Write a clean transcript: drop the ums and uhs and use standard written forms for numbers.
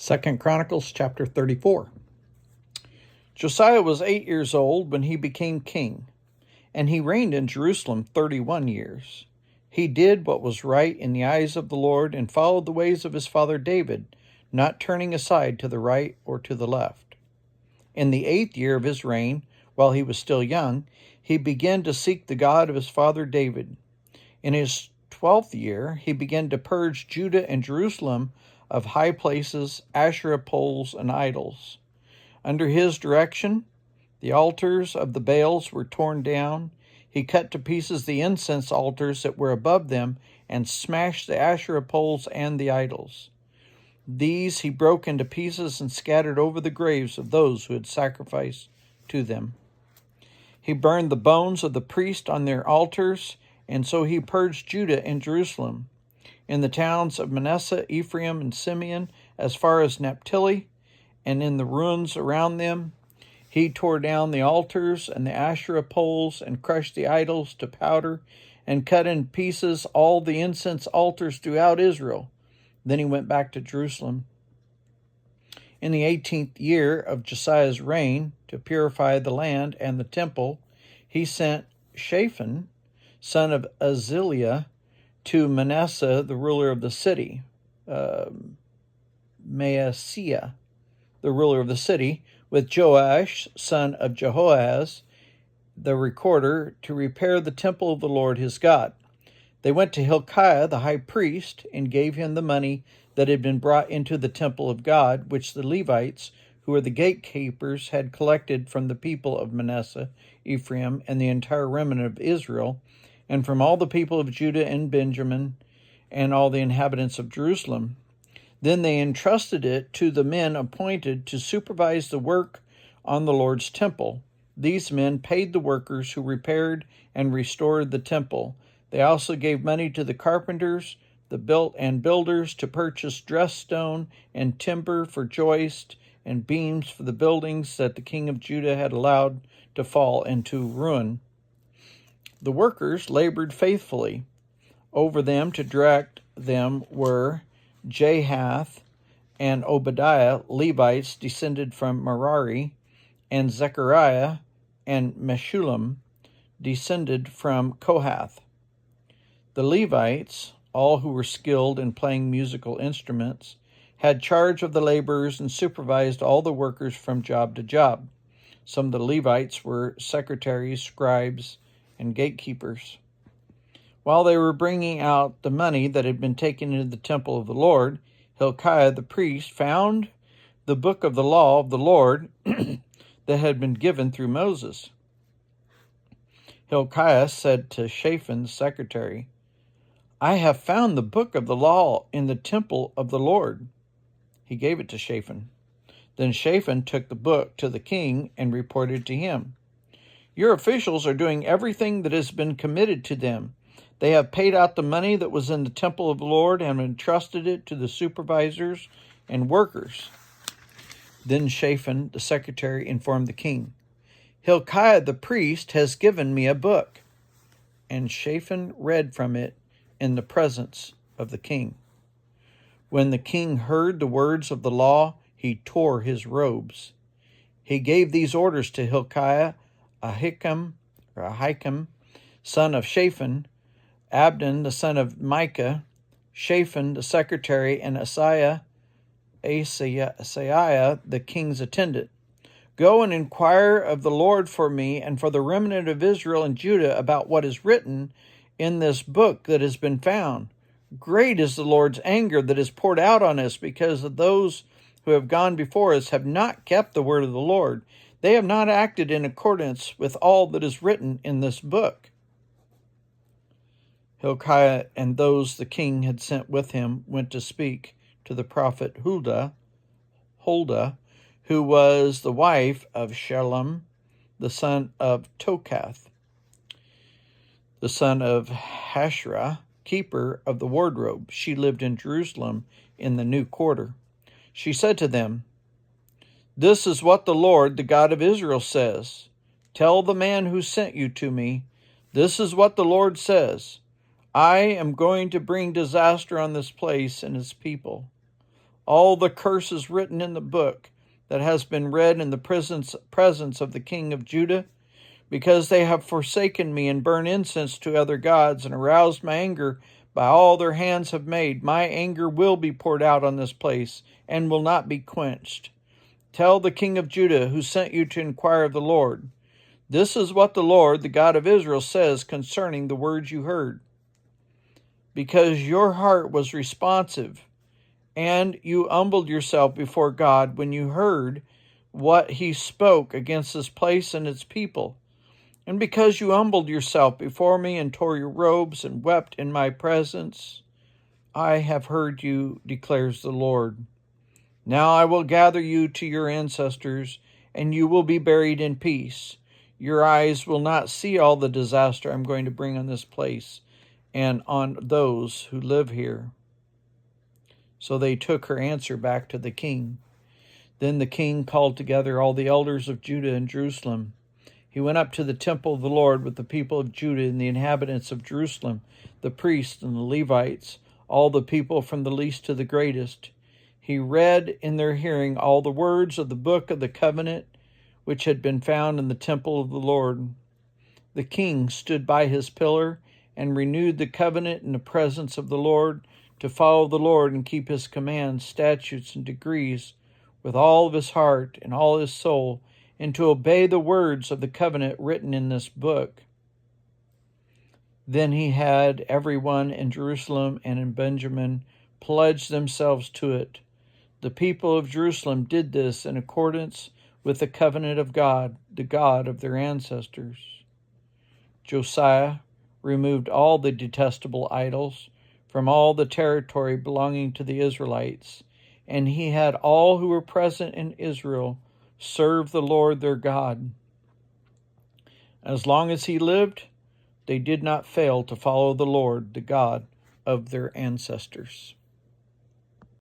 2 Chronicles chapter 34. Josiah was 8 years old when he became king, and he reigned in Jerusalem 31 years. He did what was right in the eyes of the Lord and followed the ways of his father David, not turning aside to the right or to the left. In the 8th year of his reign, while he was still young, he began to seek the God of his father David. In his 12th year, he began to purge Judah and Jerusalem of high places, Asherah poles, and idols. Under his direction, the altars of the Baals were torn down. He cut to pieces the incense altars that were above them and smashed the Asherah poles and the idols. These he broke into pieces and scattered over the graves of those who had sacrificed to them. He burned the bones of the priests on their altars, and so he purged Judah and Jerusalem. In the towns of Manasseh, Ephraim, and Simeon, as far as Naphtali, and in the ruins around them, he tore down the altars and the Asherah poles and crushed the idols to powder and cut in pieces all the incense altars throughout Israel. Then he went back to Jerusalem. In the 18th year of Josiah's reign, to purify the land and the temple, he sent Shaphan, son of Azaliah, to Manasseh, the ruler of the city, Maaseiah, the ruler of the city, with Joash, son of Jehoahaz, the recorder, to repair the temple of the Lord his God. They went to Hilkiah, the high priest, and gave him the money that had been brought into the temple of God, which the Levites, who were the gatekeepers, had collected from the people of Manasseh, Ephraim, and the entire remnant of Israel, and from all the people of Judah and Benjamin, and all the inhabitants of Jerusalem. Then they entrusted it to the men appointed to supervise the work on the Lord's temple. These men paid the workers who repaired and restored the temple. They also gave money to the carpenters, the builders to purchase dressed stone and timber for joist and beams for the buildings that the king of Judah had allowed to fall into ruin. The workers labored faithfully. Over them to direct them were Jahath and Obadiah, Levites descended from Merari, and Zechariah and Meshullam descended from Kohath. The Levites, all who were skilled in playing musical instruments, had charge of the laborers and supervised all the workers from job to job. Some of the Levites were secretaries, scribes, and gatekeepers. While they were bringing out the money that had been taken into the temple of the Lord, Hilkiah the priest found the book of the law of the Lord that had been given through Moses. Hilkiah said to Shaphan the secretary, "I have found the book of the law in the temple of the Lord." He gave it to Shaphan. Then Shaphan took the book to the king and reported to him, "Your officials are doing everything that has been committed to them. They have paid out the money that was in the temple of the Lord and entrusted it to the supervisors and workers." Then Shaphan, the secretary, informed the king, "Hilkiah the priest has given me a book." And Shaphan read from it in the presence of the king. When the king heard the words of the law, he tore his robes. He gave these orders to Hilkiah, Ahikam, son of Shaphan, Abdon, the son of Micah, Shaphan, the secretary, and Asaiah, the king's attendant. "Go and inquire of the Lord for me and for the remnant of Israel and Judah about what is written in this book that has been found. Great is the Lord's anger that is poured out on us because of those who have gone before us have not kept the word of the Lord. They have not acted in accordance with all that is written in this book." Hilkiah and those the king had sent with him went to speak to the prophet Huldah, who was the wife of Shallum, the son of Tokath, the son of Hashrah, keeper of the wardrobe. She lived in Jerusalem in the new quarter. She said to them, "This is what the Lord, the God of Israel, says. Tell the man who sent you to me, this is what the Lord says. I am going to bring disaster on this place and its people. all the curses written in the book that has been read in the presence of the king of Judah, because they have forsaken me and burned incense to other gods and aroused my anger by all their hands have made. My anger will be poured out on this place and will not be quenched. Tell the king of Judah, who sent you to inquire of the Lord, this is what the Lord, the God of Israel, says concerning the words you heard. Because your heart was responsive, and you humbled yourself before God when you heard what he spoke against this place and its people, and because you humbled yourself before me and tore your robes and wept in my presence, I have heard you, declares the Lord. Now I will gather you to your ancestors, and you will be buried in peace. Your eyes will not see all the disaster I'm going to bring on this place and on those who live here. So they took her answer back to the king. Then the king called together all the elders of Judah and Jerusalem. He went up to the temple of the Lord with the people of Judah and the inhabitants of Jerusalem, the priests and the Levites, all the people from the least to the greatest. He read in their hearing all the words of the book of the covenant which had been found in the temple of the Lord. The king stood by his pillar and renewed the covenant in the presence of the Lord, to follow the Lord and keep his commands, statutes, and decrees with all of his heart and all his soul, and to obey the words of the covenant written in this book. Then he had everyone in Jerusalem and in Benjamin pledge themselves to it. The people of Jerusalem did this in accordance with the covenant of God, the God of their ancestors. Josiah removed all the detestable idols from all the territory belonging to the Israelites, and he had all who were present in Israel serve the Lord their God. As long as he lived, they did not fail to follow the Lord, the God of their ancestors.